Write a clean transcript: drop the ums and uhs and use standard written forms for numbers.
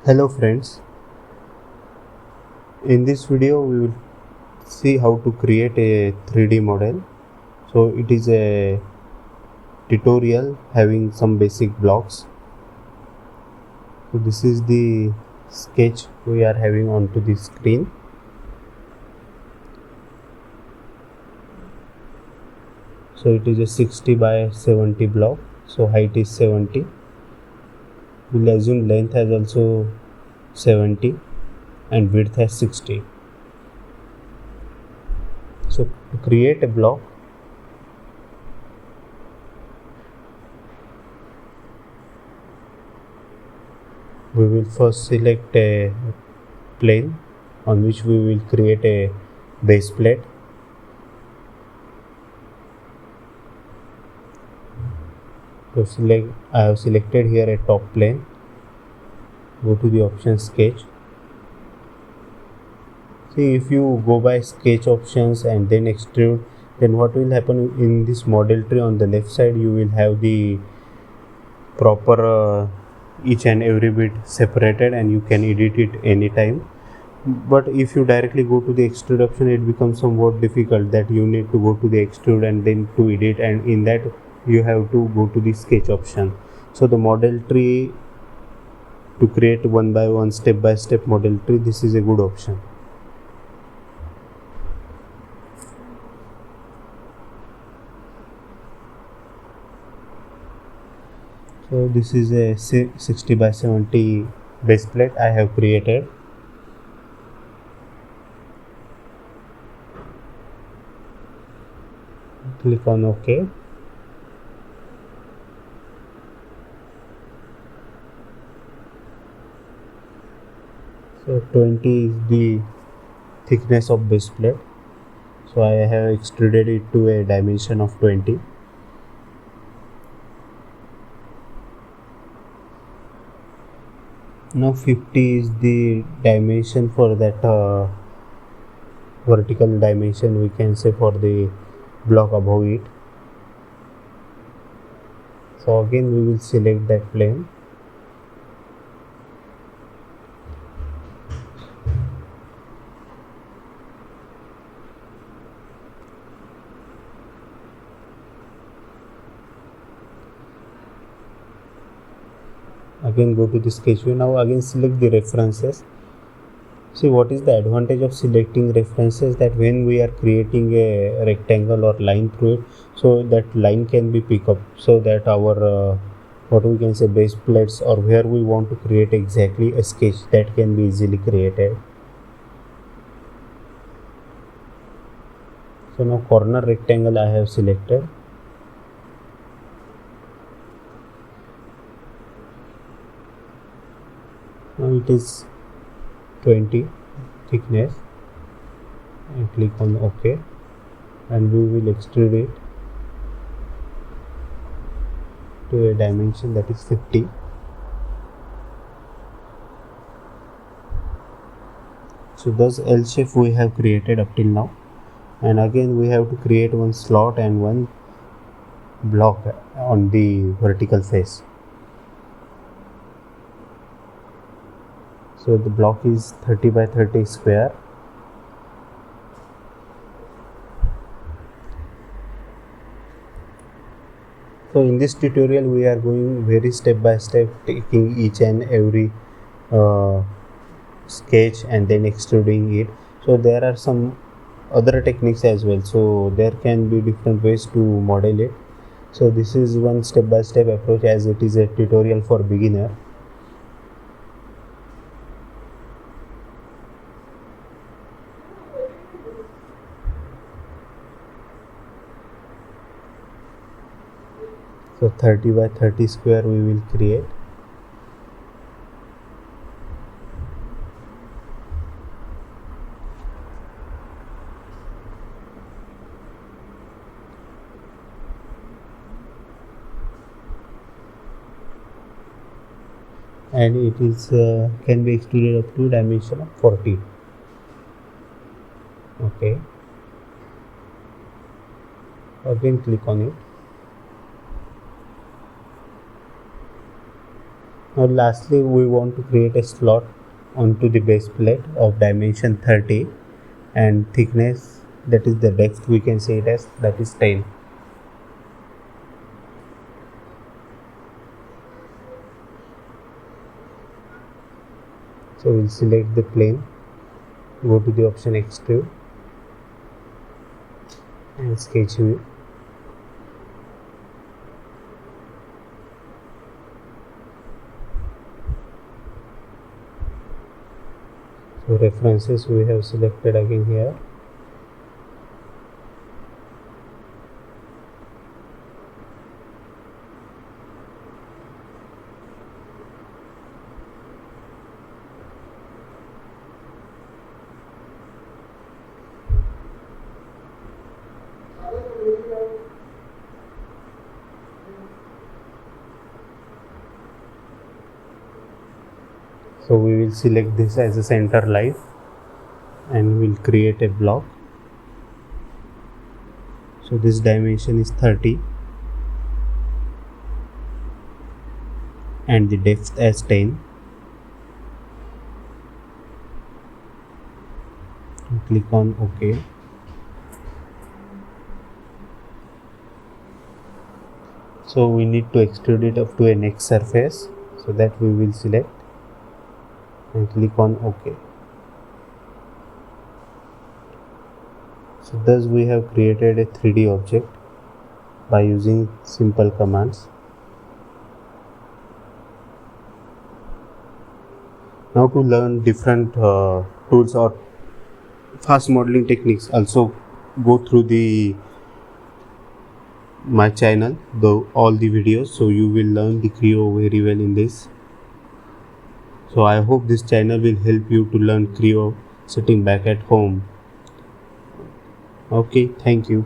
Hello friends, in this video we will see how to create a 3D model. So it is a tutorial having some basic blocks. So this is the sketch we are having onto the screen. So it is a 60 by 70 block. So height is 70. We'll assume length has also 70 and width has 60. So to create a block, we will first select a plane on which we will create a base plate. So I have selected here a top plane. Go to the option sketch. See, if you go by sketch options and then extrude, then what will happen in this model tree on the left side, you will have the proper each and every bit separated and you can edit it anytime. But if you directly go to the extrude option, it becomes somewhat difficult that you need to go to the extrude and then to edit, and in that you have to go to the sketch option. So the model tree, to create one by one step by step model tree, this is a good option. So this is a 60 by 70 base plate I have created. Click on OK. So 20 is the thickness of base plate. So I have extruded it to a dimension of 20. Now 50 is the dimension for that vertical dimension, we can say, for the block above it. So again we will select that plane. Again go to the sketch view. Now again select the references. See, what is the advantage of selecting references, that when we are creating a rectangle or line through it, so that line can be picked up, so that our what we can say base plates, or where we want to create exactly a sketch, that can be easily created. So now corner rectangle I have selected. Now it is 20 thickness, and click on OK, and we will extrude it to a dimension that is 50. So thus L shape we have created up till now, and again we have to create one slot and one block on the vertical face. So the block is 30 by 30 square. So in this tutorial we are going very step by step, taking each and every sketch and then extruding it. So there are some other techniques as well, so there can be different ways to model it. So this is one step by step approach, as it is a tutorial for beginner. So 30 by 30 square we will create. And it is can be extruded up to dimension of 40. Okay, again click on it. Now lastly, we want to create a slot onto the base plate of dimension 30 and thickness, that is the depth we can say it as, that is 10. So we'll select the plane, go to the option extrude and sketch view. So references we have selected again here. So we will select this as a center line and we'll create a block. So this dimension is 30 and the depth as 10. Click on OK. So we need to extrude it up to a next surface, so that we will select and click on OK. So thus we have created a 3D object by using simple commands. Now to learn different tools or fast modeling techniques, also go through my channel, all the videos, so you will learn the Creo very well in this. So I hope this channel will help you to learn Creo sitting back at home. Okay, thank you.